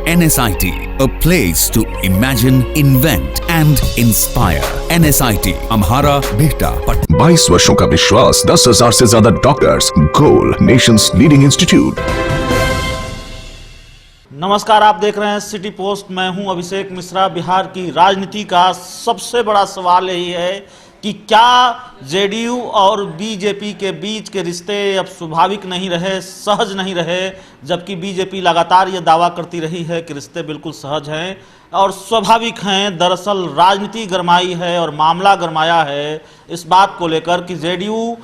NSIT, a place to imagine, invent and inspire. NSIT, Amhara, Bihta, Patna. 22 वर्षों का विश्वास, 10,000 से ज्यादा डॉक्टर्स, गोल नेशंस लीडिंग इंस्टीट्यूट। नमस्कार, आप देख रहे हैं सिटी पोस्ट। मैं हूं अभिषेक मिश्रा। बिहार की राजनीति का सबसे बड़ा सवाल यही है कि क्या जेडीयू और बीजेपी के बीच के रिश्ते अब स्वाभाविक नहीं रहे, सहज नहीं रहे, जबकि बीजेपी लगातार ये दावा करती रही है कि रिश्ते बिल्कुल सहज हैं और स्वाभाविक हैं। दरअसल राजनीति गरमाई है और मामला गरमाया है इस बात को लेकर कि जेडीयू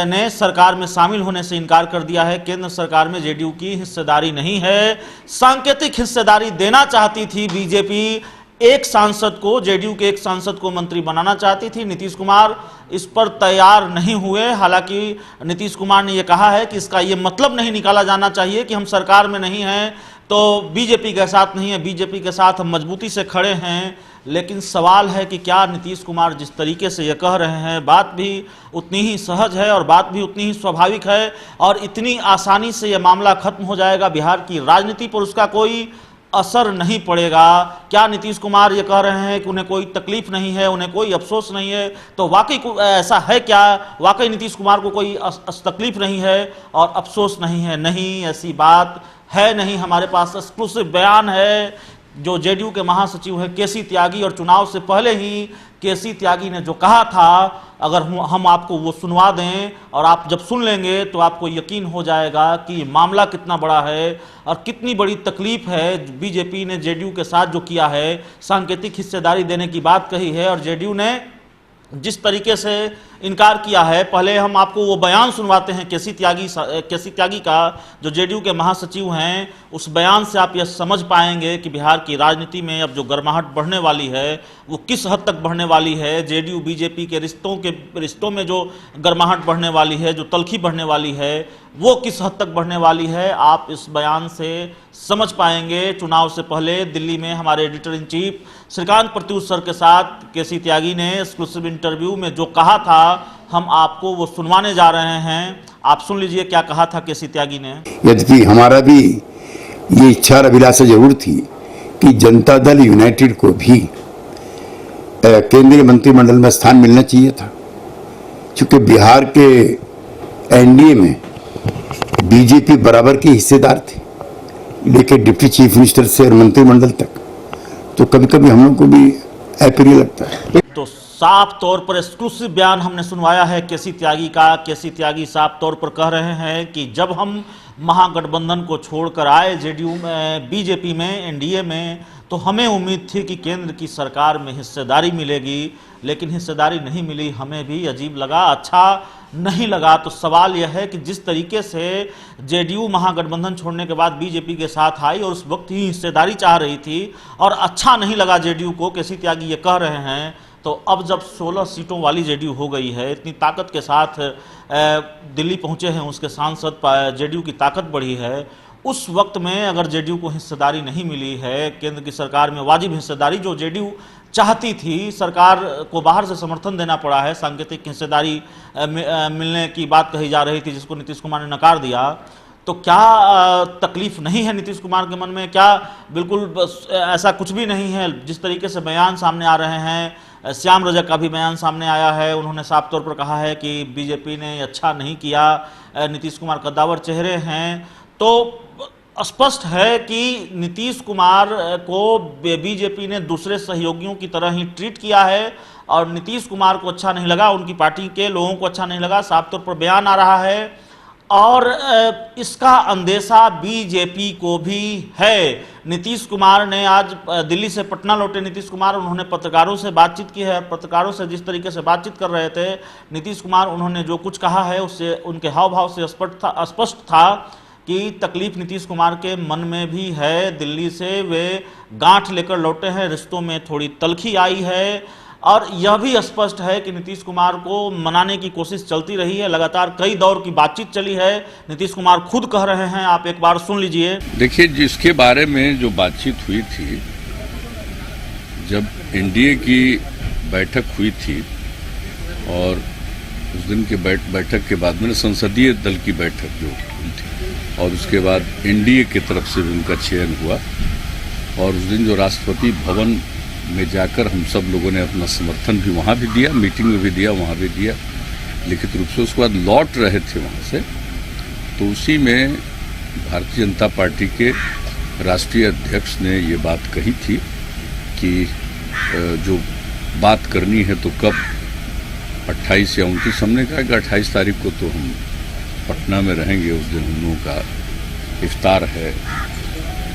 ने सरकार में शामिल होने से इनकार कर दिया है। केंद्र सरकार में जेडीयू की हिस्सेदारी नहीं है। सांकेतिक हिस्सेदारी देना चाहती थी बीजेपी। एक सांसद को, जेडीयू के एक सांसद को मंत्री बनाना चाहती थी। नीतीश कुमार इस पर तैयार नहीं हुए। हालांकि नीतीश कुमार ने यह कहा है कि इसका ये मतलब नहीं निकाला जाना चाहिए कि हम सरकार में नहीं हैं तो बीजेपी के साथ नहीं है, बीजेपी के साथ हम मजबूती से खड़े हैं। लेकिन सवाल है कि क्या नीतीश कुमार जिस तरीके से ये कह रहे हैं, बात भी उतनी ही सहज है और बात भी उतनी ही स्वाभाविक है और इतनी आसानी से ये मामला खत्म हो जाएगा, बिहार की राजनीति पर उसका कोई असर नहीं पड़ेगा? क्या नीतीश कुमार ये कह रहे हैं कि उन्हें कोई तकलीफ नहीं है, उन्हें कोई अफसोस नहीं है, तो वाकई ऐसा है क्या? वाकई नीतीश कुमार को कोई तकलीफ नहीं है और अफसोस नहीं है? नहीं, ऐसी बात है नहीं। हमारे पास एक्सक्लूसिव बयान है जो जेडीयू के महासचिव हैं केसी त्यागी, और चुनाव से पहले ही केसी त्यागी ने जो कहा था, अगर हम आपको वो सुनवा दें और आप जब सुन लेंगे तो आपको यकीन हो जाएगा कि मामला कितना बड़ा है और कितनी बड़ी तकलीफ है। बीजेपी ने जेडीयू के साथ जो किया है, सांकेतिक हिस्सेदारी देने की बात कही है और जेडीयू ने जिस तरीके से इनकार किया है। पहले हम आपको वो बयान सुनवाते हैं केसी त्यागी का, जो जेडीयू के महासचिव हैं। उस बयान से आप यह समझ पाएंगे कि बिहार की राजनीति में अब जो गर्माहट बढ़ने वाली है वो किस हद तक बढ़ने वाली है। जेडीयू बीजेपी के रिश्तों में जो गर्माहट बढ़ने वाली है, जो तल्खी बढ़ने वाली है, वो किस हद तक बढ़ने वाली है, आप इस बयान से समझ पाएंगे। चुनाव से पहले दिल्ली में हमारे editor in chief Shrikant Pratyush sir के साथ केसी त्यागी ने एक्सक्लूसिव इंटरव्यू में जो कहा था, हम आपको वो सुनवाने जा रहे हैं। आप सुन लीजिए क्या कहा था केसी त्यागी ने। यद्यपि हमारा भी ये इच्छा और अभिलाषा जरूर थी कि जनता दल यूनाइटेड को भी केंद्रीय मंत्रिमंडल में स्थान मिलना चाहिए था, क्योंकि बिहार के एनडीए में बीजेपी बराबर की हिस्सेदार थी, लेकिन डिप्टी चीफ मिनिस्टर से और मंत्रिमंडल तक तो कभी कभी हम लोग को भी अप्रिय लगता है। तो साफ तौर पर एक्सक्लूसिव बयान हमने सुनवाया है केसी त्यागी का। केसी त्यागी साफ तौर पर कह रहे हैं कि जब हम महागठबंधन को छोड़कर आए जेडीयू में, बीजेपी में, एनडीए में, तो हमें उम्मीद थी कि केंद्र की सरकार में हिस्सेदारी मिलेगी, लेकिन हिस्सेदारी नहीं मिली। हमें भी अजीब लगा, अच्छा नहीं लगा। तो सवाल यह है कि जिस तरीके से जेडीयू महागठबंधन छोड़ने के बाद बीजेपी के साथ आई और उस वक्त ही हिस्सेदारी चाह रही थी और अच्छा नहीं लगा जेडीयू को, केसी त्यागी ये कह रहे हैं। तो अब जब 16 सीटों वाली जेडीयू हो गई है, इतनी ताकत के साथ दिल्ली पहुंचे हैं उसके सांसद, जेडीयू की ताकत बढ़ी है, उस वक्त में अगर जेडीयू को हिस्सेदारी नहीं मिली है, केंद्र की सरकार में वाजिब हिस्सेदारी जो जेडीयू चाहती थी, सरकार को बाहर से समर्थन देना पड़ा है, सांकेतिक हिस्सेदारी मिलने की बात कही जा रही थी जिसको नीतीश कुमार ने नकार दिया, तो क्या तकलीफ नहीं है नीतीश कुमार के मन में? क्या बिल्कुल ऐसा कुछ भी नहीं है? जिस तरीके से बयान सामने आ रहे हैं, श्याम रजक का भी बयान सामने आया है, उन्होंने साफ तौर पर कहा है कि बीजेपी ने अच्छा नहीं किया, नीतीश कुमार कद्दावर चेहरे हैं। तो स्पष्ट है कि नीतीश कुमार को बीजेपी ने दूसरे सहयोगियों की तरह ही ट्रीट किया है और नीतीश कुमार को अच्छा नहीं लगा, उनकी पार्टी के लोगों को अच्छा नहीं लगा, साफ तौर पर बयान आ रहा है। और इसका अंदेशा बीजेपी को भी है। नीतीश कुमार ने आज दिल्ली से पटना लौटे नीतीश कुमार, उन्होंने पत्रकारों से बातचीत की है। पत्रकारों से जिस तरीके से बातचीत कर रहे थे नीतीश कुमार, उन्होंने जो कुछ कहा है उससे, उनके हाव भाव से स्पष्ट था कि तकलीफ नीतीश कुमार के मन में भी है। दिल्ली से वे गांठ लेकर लौटे हैं, रिश्तों में थोड़ी तल्खी आई है और यह भी स्पष्ट है कि नीतीश कुमार को मनाने की कोशिश चलती रही है। लगातार कई दौर की बातचीत चली है, नीतीश कुमार खुद कह रहे हैं, आप एक बार सुन लीजिए। देखिए, जिसके बारे में जो बातचीत हुई थी, जब एनडीए की बैठक हुई थी और उस दिन के बैठक के बाद में संसदीय दल की बैठक जो हुई थी और उसके बाद एनडीए की तरफ से भी उनका चयन हुआ और उस दिन जो राष्ट्रपति भवन में जाकर हम सब लोगों ने अपना समर्थन भी वहाँ भी दिया, मीटिंग में भी दिया, वहाँ भी दिया लिखित रूप से। उसके बाद लौट रहे थे वहाँ से, तो उसी में भारतीय जनता पार्टी के राष्ट्रीय अध्यक्ष ने ये बात कही थी कि जो बात करनी है तो कब 28 या 29, हमने कहा कि 28 तारीख को तो हम पटना में रहेंगे, उस दिन हम लोगों का इफ्तार है,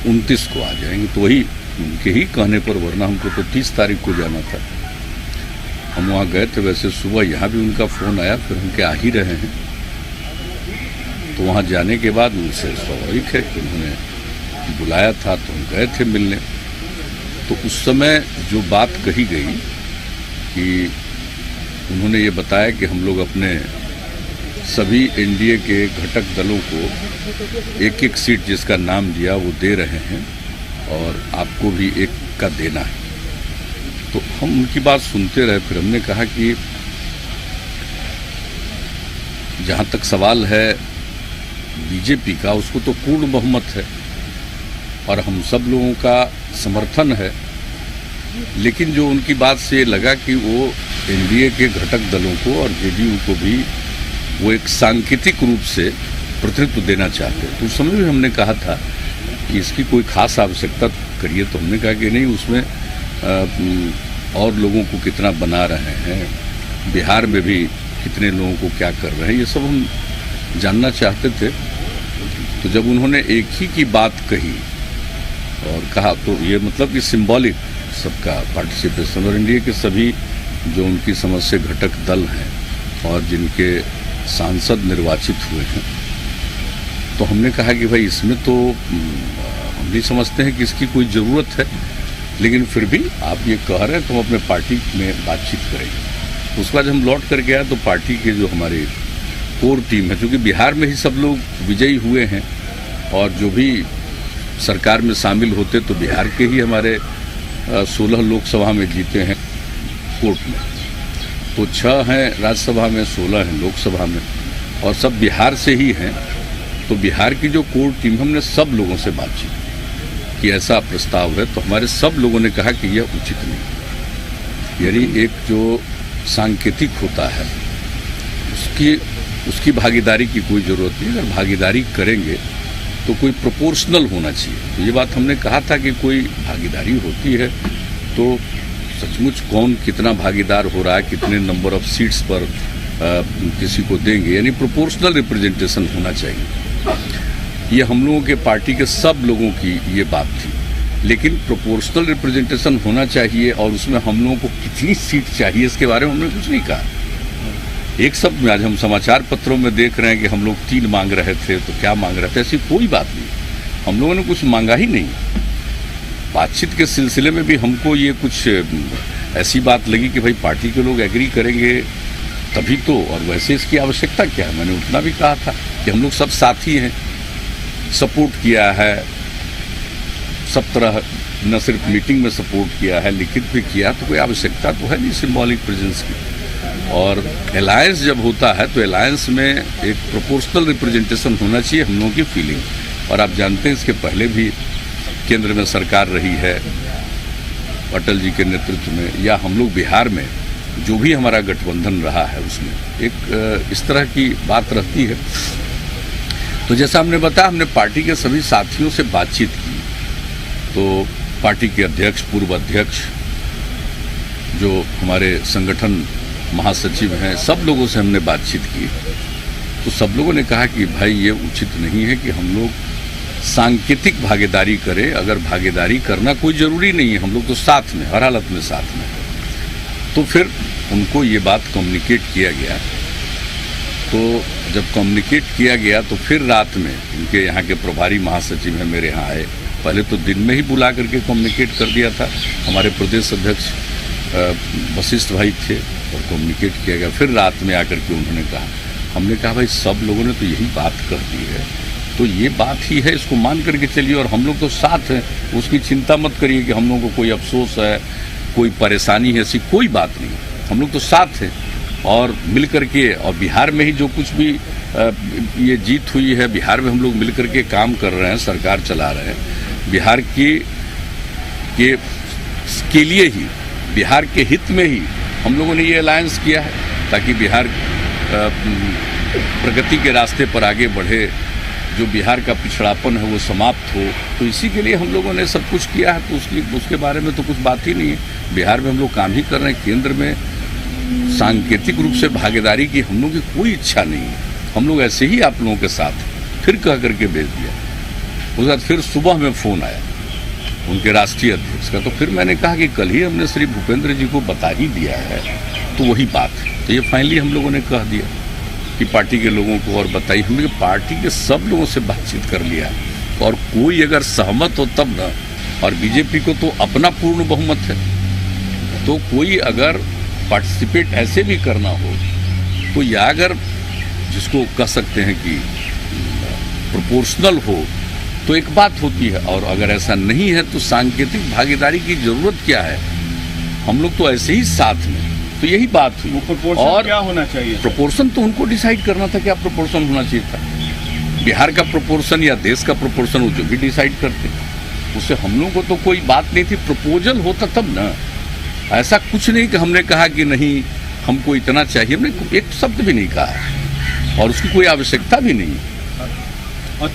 29 को आ जाएंगे। तो वही उनके ही कहने पर, वरना हमको तो 30 तारीख को जाना था। हम वहाँ गए थे, वैसे सुबह यहाँ भी उनका फ़ोन आया, फिर हम क्या आ ही रहे हैं। तो वहाँ जाने के बाद उनसे स्वाभाविक है कि उन्होंने बुलाया था तो हम गए थे मिलने। तो उस समय जो बात कही गई कि उन्होंने ये बताया कि हम लोग अपने सभी एनडीए के घटक दलों को एक एक सीट जिसका नाम दिया वो दे रहे हैं और आपको भी एक का देना है। तो हम उनकी बात सुनते रहे। फिर हमने कहा कि जहाँ तक सवाल है बीजेपी का, उसको तो पूर्ण बहुमत है और हम सब लोगों का समर्थन है, लेकिन जो उनकी बात से लगा कि वो एनडीए के घटक दलों को और जेडीयू को भी वो एक सांकेतिक रूप से प्रतिनिधित्व देना चाहते हैं। तो उस समय भी हमने कहा था कि इसकी कोई खास आवश्यकता करिए। तो हमने कहा कि नहीं, उसमें और लोगों को कितना बना रहे हैं, बिहार में भी कितने लोगों को क्या कर रहे हैं, ये सब हम जानना चाहते थे। तो जब उन्होंने एक ही की बात कही और कहा, तो ये मतलब कि सिंबॉलिक सबका पार्टिसिपेशन, और एनडीए के सभी जो उनकी समझ से घटक दल हैं और जिनके सांसद निर्वाचित हुए हैं, तो हमने कहा कि भाई इसमें तो हम भी समझते हैं कि इसकी कोई ज़रूरत है, लेकिन फिर भी आप ये कह रहे हैं तो हम अपने पार्टी में बातचीत करेंगे। उसके बाद हम लौट कर गया तो पार्टी के जो हमारे कोर टीम है, क्योंकि बिहार में ही सब लोग विजयी हुए हैं और जो भी सरकार में शामिल होते तो बिहार के ही हमारे 16 लोकसभा में जीते हैं कोर्ट में, तो 6 हैं राज्यसभा में, 16 हैं लोकसभा में और सब बिहार से ही हैं। तो बिहार की जो कोर टीम, हमने सब लोगों से बातचीत कि ऐसा प्रस्ताव है, तो हमारे सब लोगों ने कहा कि यह उचित नहीं। यानी एक जो सांकेतिक होता है उसकी भागीदारी की कोई ज़रूरत नहीं। अगर भागीदारी करेंगे तो कोई प्रोपोर्शनल होना चाहिए। तो ये बात हमने कहा था कि कोई भागीदारी होती है तो सचमुच कौन कितना भागीदार हो रहा है, कितने नंबर ऑफ सीट्स पर किसी को देंगे, यानी प्रोपोर्शनल रिप्रेजेंटेशन होना चाहिए। ये हम लोगों के पार्टी के सब लोगों की ये बात थी, लेकिन प्रोपोर्शनल रिप्रेजेंटेशन होना चाहिए और उसमें हम लोगों को कितनी सीट चाहिए इसके बारे में हमने कुछ नहीं कहा। एक शब्द में आज हम समाचार पत्रों में देख रहे हैं कि हम लोग 3 मांग रहे थे, तो क्या मांग रहे थे, ऐसी कोई बात नहीं। हम लोगों ने कुछ मांगा ही नहीं। बातचीत के सिलसिले में भी हमको ये कुछ ऐसी बात लगी कि भाई पार्टी के लोग एग्री करेंगे तभी तो, और वैसे इसकी आवश्यकता क्या है। मैंने उतना भी कहा था कि हम लोग सब साथी हैं, सपोर्ट किया है सब तरह, न सिर्फ मीटिंग में सपोर्ट किया है, लिखित भी किया, तो कोई आवश्यकता तो है नहीं सिंबॉलिक प्रेजेंस की। और अलायंस जब होता है तो अलायंस में एक प्रोपोर्शनल रिप्रेजेंटेशन होना चाहिए, हम लोगों की फीलिंग। और आप जानते हैं इसके पहले भी केंद्र में सरकार रही है अटल जी के नेतृत्व में, या हम लोग बिहार में जो भी हमारा गठबंधन रहा है उसमें एक इस तरह की बात रहती है। तो जैसा हमने बताया, हमने पार्टी के सभी साथियों से बातचीत की। तो पार्टी के अध्यक्ष, पूर्व अध्यक्ष, जो हमारे संगठन महासचिव हैं, सब लोगों से हमने बातचीत की। तो सब लोगों ने कहा कि भाई ये उचित नहीं है कि हम लोग सांकेतिक भागीदारी करें। अगर भागीदारी करना कोई ज़रूरी नहीं है, हम लोग तो साथ में, हर हालत में साथ में। तो फिर उनको ये बात कम्युनिकेट किया गया। तो जब कम्युनिकेट किया गया तो फिर रात में उनके यहाँ के प्रभारी महासचिव हैं मेरे यहाँ आए। पहले तो दिन में ही बुला करके कम्युनिकेट कर दिया था, हमारे प्रदेश अध्यक्ष वशिष्ठ भाई थे, और कम्युनिकेट किया गया। फिर रात में आकर के उन्होंने कहा, हमने कहा भाई सब लोगों ने तो यही बात कर दी है, तो ये बात ही है, इसको मान करके चलिए, और हम लोग तो साथ हैं, उसकी चिंता मत करिए कि हम लोगों को कोई अफसोस है, कोई परेशानी है, ऐसी कोई बात नहीं। हम लोग तो साथ हैं और मिल करके, और बिहार में ही जो कुछ भी ये जीत हुई है, बिहार में हम लोग मिल करके काम कर रहे हैं, सरकार चला रहे हैं। बिहार की के लिए ही, बिहार के हित में ही हम लोगों ने ये अलायंस किया है, ताकि बिहार प्रगति के रास्ते पर आगे बढ़े, जो बिहार का पिछड़ापन है वो समाप्त हो। तो इसी के लिए हम लोगों ने सब कुछ किया है। तो उसके बारे में तो कुछ बात ही नहीं है। बिहार में हम लोग काम ही कर रहे हैं। केंद्र में सांकेतिक रूप से भागीदारी की हम लोग की कोई इच्छा नहीं है। हम लोग ऐसे ही आप लोगों के साथ फिर कह करके भेज दिया। उसके बाद फिर सुबह में फ़ोन आया उनके राष्ट्रीय अध्यक्ष का, तो फिर मैंने कहा कि कल ही हमने श्री भूपेंद्र जी को बता ही दिया है, तो वही बात है। तो ये फाइनली हम लोगों ने कह दिया कि पार्टी के लोगों को और बताई। हमने पार्टी के सब लोगों से बातचीत कर लिया, और कोई अगर सहमत हो तब ना। और बीजेपी को तो अपना पूर्ण बहुमत है, तो कोई अगर पार्टिसिपेट ऐसे भी करना हो तो या अगर जिसको कह सकते हैं कि प्रोपोर्शनल हो तो एक बात होती है, और अगर ऐसा नहीं है तो सांकेतिक भागीदारी की जरूरत क्या है। हम लोग तो ऐसे ही साथ में, तो यही बात हुई। और क्या होना चाहिए? प्रोपोर्शन तो उनको डिसाइड करना था, क्या प्रोपोर्शन होना चाहिए था। बिहार का प्रोपोर्शन या देश का प्रोपोर्शन वो जो भी डिसाइड करते, उससे हम लोगों को तो कोई बात नहीं थी। प्रपोजल होता तब ना। ऐसा कुछ नहीं कि हमने कहा कि नहीं हमको इतना चाहिए, हमने एक शब्द भी नहीं कहा, और उसकी कोई आवश्यकता भी नहीं।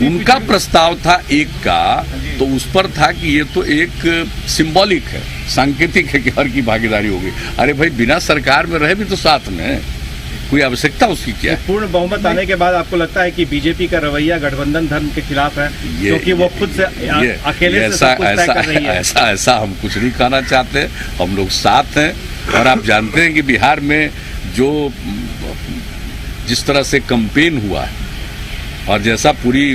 उनका प्रस्ताव था एक का, तो उस पर था कि ये तो एक सिंबॉलिक है, सांकेतिक है कि हर की भागीदारी होगी। अरे भाई, बिना सरकार में रहे भी तो साथ में, कोई आवश्यकता उसकी क्या है। पूर्ण बहुमत आने के बाद आपको लगता है कि बीजेपी का रवैया गठबंधन धर्म के खिलाफ है, क्योंकि वो खुद से अकेले से सब कुछ तय कर रही है? ऐसा हम कुछ नहीं कहना चाहते। हम लोग साथ हैं, और आप जानते हैं कि बिहार में जो जिस तरह से कैंपेन हुआ है और जैसा पूरी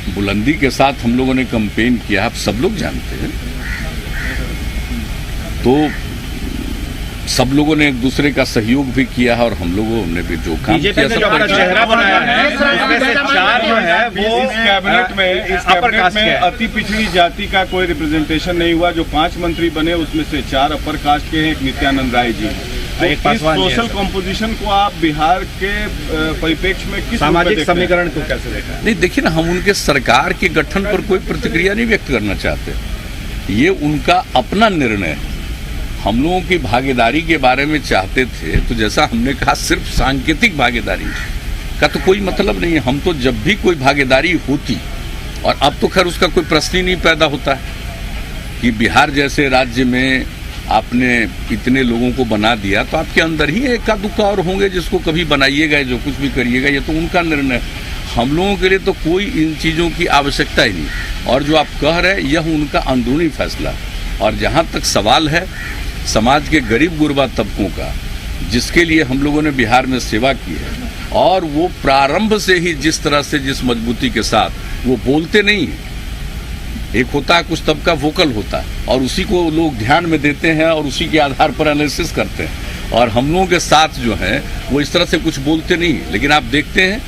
बुलंदी के साथ हम लोगों ने कैंपेन किया, आप सब लोग जानते हैं। तो सब लोगों ने एक दूसरे का सहयोग भी किया है, और हम लोगों ने भी जो काम किया, जो अपना चेहरा बनाया है, उसमें से 4 जो है वो इस कैबिनेट में अति पिछड़ी जाति का कोई रिप्रेजेंटेशन नहीं हुआ। जो 5 मंत्री बने उसमें से 4 अपर कास्ट के हैं, एक नित्यानंद राय जी। तो इस सोशल कॉम्पोजिशन को आप बिहार के परिप्रेक्ष्य में किस सामाजिक समीकरण को कैसे देखा? नहीं, देखिए ना, हम उनके सरकार के गठन पर कोई प्रतिक्रिया नहीं व्यक्त करना चाहते। ये उनका अपना निर्णय है। हम लोगों की भागीदारी के बारे में चाहते थे, तो जैसा हमने कहा, सिर्फ सांकेतिक भागीदारी का तो कोई मतलब नहीं है। हम तो जब भी कोई भागीदारी होती, और अब तो खैर उसका कोई प्रश्न ही नहीं पैदा होता है कि बिहार जैसे राज्य में आपने इतने लोगों को बना दिया, तो आपके अंदर ही एका दुक्का और होंगे जिसको कभी बनाइएगा, जो कुछ भी करिएगा, ये तो उनका निर्णय। हम लोगों के लिए तो कोई इन चीज़ों की आवश्यकता ही नहीं। और जो आप कह रहे हैं, यह उनका अंदरूनी फैसला। और जहाँ तक सवाल है समाज के गरीब गुरबा तबकों का, जिसके लिए हम लोगों ने बिहार में सेवा की है, और वो प्रारंभ से ही जिस तरह से, जिस मजबूती के साथ वो बोलते नहीं हैं। एक होता है कुछ तबका वोकल होता है, और उसी को लोग ध्यान में देते हैं और उसी के आधार पर एनालिसिस करते हैं। और हम लोगों के साथ जो है वो इस तरह से कुछ बोलते नहीं, लेकिन आप देखते हैं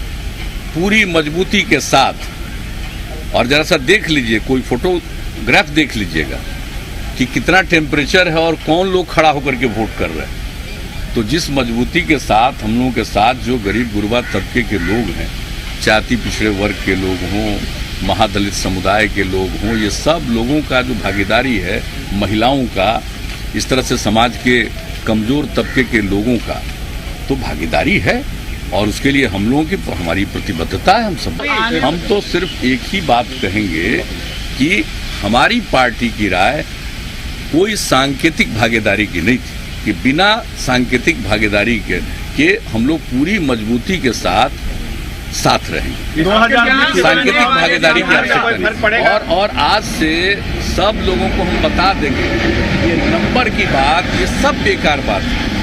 पूरी मजबूती के साथ। और जरा सा देख लीजिए, कोई फोटोग्राफ देख लीजिएगा कि कितना टेम्परेचर है और कौन लोग खड़ा होकर के वोट कर रहे हैं। तो जिस मजबूती के साथ हम लोगों के साथ जो गरीब गुरबा तबके के लोग हैं, जाति पिछड़े वर्ग के लोग हों, महादलित समुदाय के लोग हों, ये सब लोगों का जो भागीदारी है, महिलाओं का, इस तरह से समाज के कमज़ोर तबके के लोगों का तो भागीदारी है। और उसके लिए हम लोगों की हमारी प्रतिबद्धता है। हम तो सिर्फ एक ही बात कहेंगे कि हमारी पार्टी की राय कोई सांकेतिक भागीदारी की नहीं थी, कि बिना सांकेतिक भागीदारी के हम लोग पूरी मजबूती के साथ रहेंगे। सांकेतिक भागीदारी की आवश्यकता नहीं। और आज से सब लोगों को हम बता देंगे, ये नंबर की बात, ये सब बेकार बात है।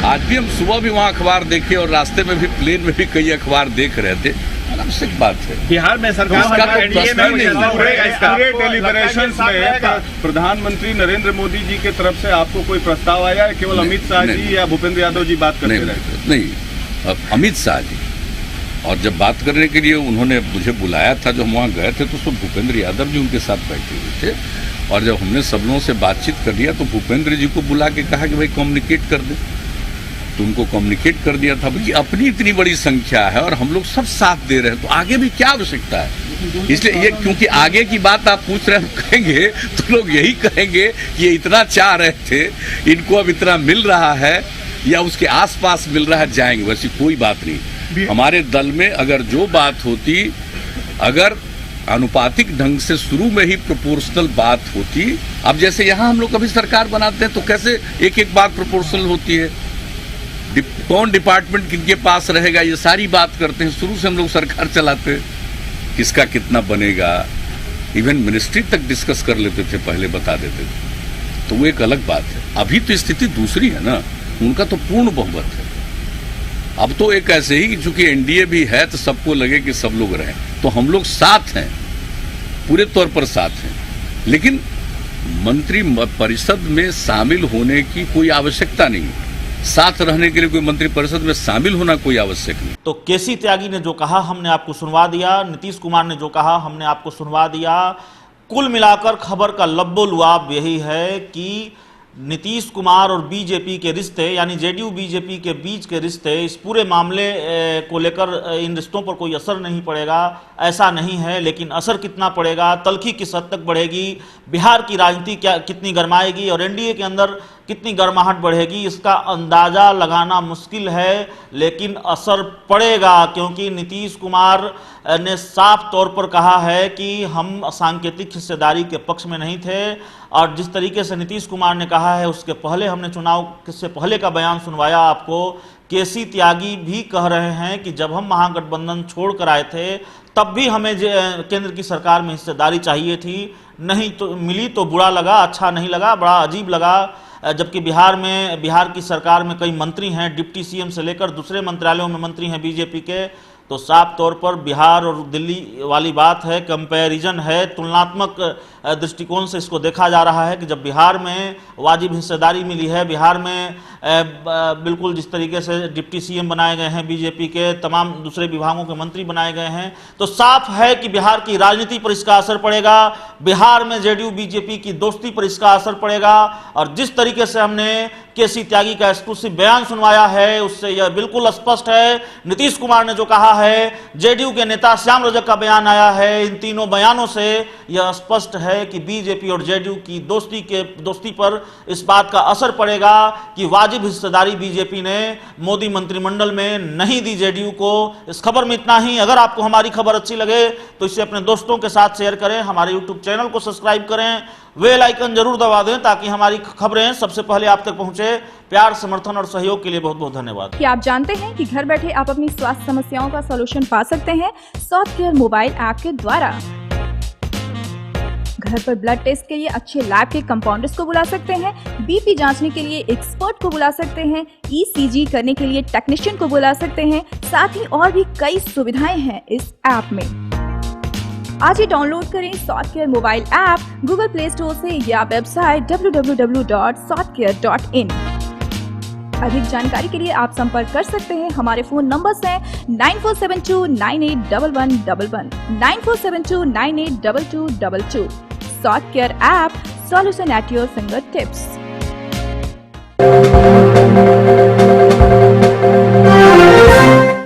आज भी हम सुबह भी वहाँ अखबार देखे, और रास्ते में भी, प्लेन में भी कई अखबार देख रहे थे। अनावश्यक बात है। बिहार में सरकार इसका तो प्रश्न ही नहीं। पूरे डेलिब्रेशंस में प्रधानमंत्री नरेंद्र मोदी जी के तरफ से आपको कोई प्रस्ताव आया है? केवल अमित शाह जी या भूपेंद्र यादव जी बात करते रहे? नहीं, अमित शाह जी, और जब बात करने के लिए उन्होंने मुझे बुलाया था, जो हम वहाँ गए थे, तो सब भूपेंद्र यादव जी उनके साथ बैठे हुए थे। और जब हमने सब लोगों से बातचीत कर लिया, तो भूपेंद्र जी को बुला के कहा कि भाई कम्युनिकेट कर दे। तो उनको कम्युनिकेट कर दिया था कि अपनी इतनी बड़ी संख्या है और हम लोग सब साथ दे रहे हैं, तो आगे भी क्या आवश्यकता है। इसलिए ये, क्योंकि आगे की बात आप पूछ रहे हैं, कहेंगे तो लोग यही कहेंगे कि ये इतना चाह रहे थे, इनको अब इतना मिल रहा है या उसके आसपास मिल रहा है, जाएंगे। वैसी कोई बात नहीं। हमारे दल में अगर जो बात होती, अगर अनुपातिक ढंग से शुरू में ही प्रोपोर्शनल बात होती, अब जैसे यहाँ हम लोग कभी सरकार बनाते हैं तो कैसे एक एक बात प्रोपोर्शनल होती है, कौन डिपार्टमेंट किनके पास रहेगा, ये सारी बात करते हैं। शुरू से हम लोग सरकार चलाते हैं, किसका कितना बनेगा, इवन मिनिस्ट्री तक डिस्कस कर लेते थे, पहले बता देते थे। तो वो एक अलग बात है। अभी तो स्थिति दूसरी है ना, उनका तो पूर्ण बहुमत है। अब तो एक ऐसे ही, चूंकि एनडीए भी है तो सबको लगे कि सब लोग रहें, तो हम लोग साथ हैं, पूरे तौर पर साथ हैं। लेकिन मंत्री परिषद में शामिल होने की कोई आवश्यकता नहीं है। साथ रहने के लिए कोई मंत्री परिषद में शामिल होना कोई आवश्यक नहीं। तो केसी त्यागी ने जो कहा हमने आपको सुनवा दिया, नीतीश कुमार ने जो कहा हमने आपको सुनवा दिया। कुल मिलाकर खबर का लब्बो लुआब यही है कि नीतीश कुमार और बीजेपी के रिश्ते, यानी जेडीयू बीजेपी के बीच के रिश्ते, इस पूरे मामले को लेकर इन रिश्तों पर कोई असर नहीं पड़ेगा, ऐसा नहीं है। लेकिन असर कितना पड़ेगा, तलखी किस हद तक बढ़ेगी, बिहार की राजनीति क्या कितनी गर्माएगी और एनडीए के अंदर कितनी गर्माहट बढ़ेगी, इसका अंदाजा लगाना मुश्किल है। लेकिन असर पड़ेगा, क्योंकि नीतीश कुमार ने साफ तौर पर कहा है कि हम सांकेतिक हिस्सेदारी के पक्ष में नहीं थे। और जिस तरीके से नीतीश कुमार ने कहा है, उसके पहले हमने चुनाव से पहले का बयान सुनवाया आपको। केसी त्यागी भी कह रहे हैं कि जब हम महागठबंधन छोड़ कर आए थे तब भी हमें केंद्र की सरकार में हिस्सेदारी चाहिए थी, नहीं तो मिली तो बुरा लगा, अच्छा नहीं लगा, बड़ा अजीब लगा। जबकि बिहार की सरकार में कई मंत्री हैं, डिप्टी सीएम से लेकर दूसरे मंत्रालयों में मंत्री हैं बीजेपी के। तो साफ तौर पर बिहार और दिल्ली वाली बात है, कंपैरिजन है, तुलनात्मक दृष्टिकोण से इसको देखा जा रहा है कि जब बिहार में वाजिब हिस्सेदारी मिली है, बिहार में बिल्कुल जिस तरीके से डिप्टी सीएम बनाए गए हैं बीजेपी के, तमाम दूसरे विभागों के मंत्री बनाए गए हैं, तो साफ है कि बिहार की राजनीति पर इसका असर पड़ेगा, बिहार में जेडीयू बीजेपी की दोस्ती पर इसका असर पड़ेगा। और जिस तरीके से हमने केसी त्यागी का एक्सक्लूसिव बयान सुनवाया है, उससे यह बिल्कुल स्पष्ट है। नीतीश कुमार ने जो कहा है, जेडीयू के नेता श्याम रजक का बयान आया है, इन तीनों बयानों से यह स्पष्ट है कि बीजेपी और जेडीयू की दोस्ती पर इस बात का असर पड़ेगा कि वाजिब हिस्सेदारी बीजेपी ने मोदी मंत्रिमंडल में नहीं दी जेडीयू को। इस खबर में इतना ही। अगर आपको हमारी खबर अच्छी लगे तो इसे अपने दोस्तों के साथ शेयर करें, हमारे यूट्यूब चैनल को सब्सक्राइब करें, बेल आइकन जरूर दबा दें ताकि हमारी खबरें सबसे पहले आप तक पहुंचे। प्यार, समर्थन और सहयोग के लिए बहुत बहुत धन्यवाद। क्या आप जानते हैं कि घर बैठे आप अपनी स्वास्थ्य समस्याओं का सॉल्यूशन पा सकते हैं सॉफ्टकेयर मोबाइल ऐप के द्वारा। घर पर ब्लड टेस्ट के लिए अच्छे लैब के कंपाउंडर्स को बुला सकते हैं, बीपी जांचने के लिए एक्सपर्ट को बुला सकते हैं, ईसीजी करने के लिए टेक्नीशियन को बुला सकते हैं। साथ ही और भी कई सुविधाएं हैं इस ऐप में। आज ही डाउनलोड करें Softcare mobile app Google Play Store से या वेबसाइट www.softcare.in। अधिक जानकारी के लिए आप संपर्क कर सकते हैं। हमारे फोन नंबर्स हैं 9472981111, 9472982222। Softcare app, solution at your finger tips.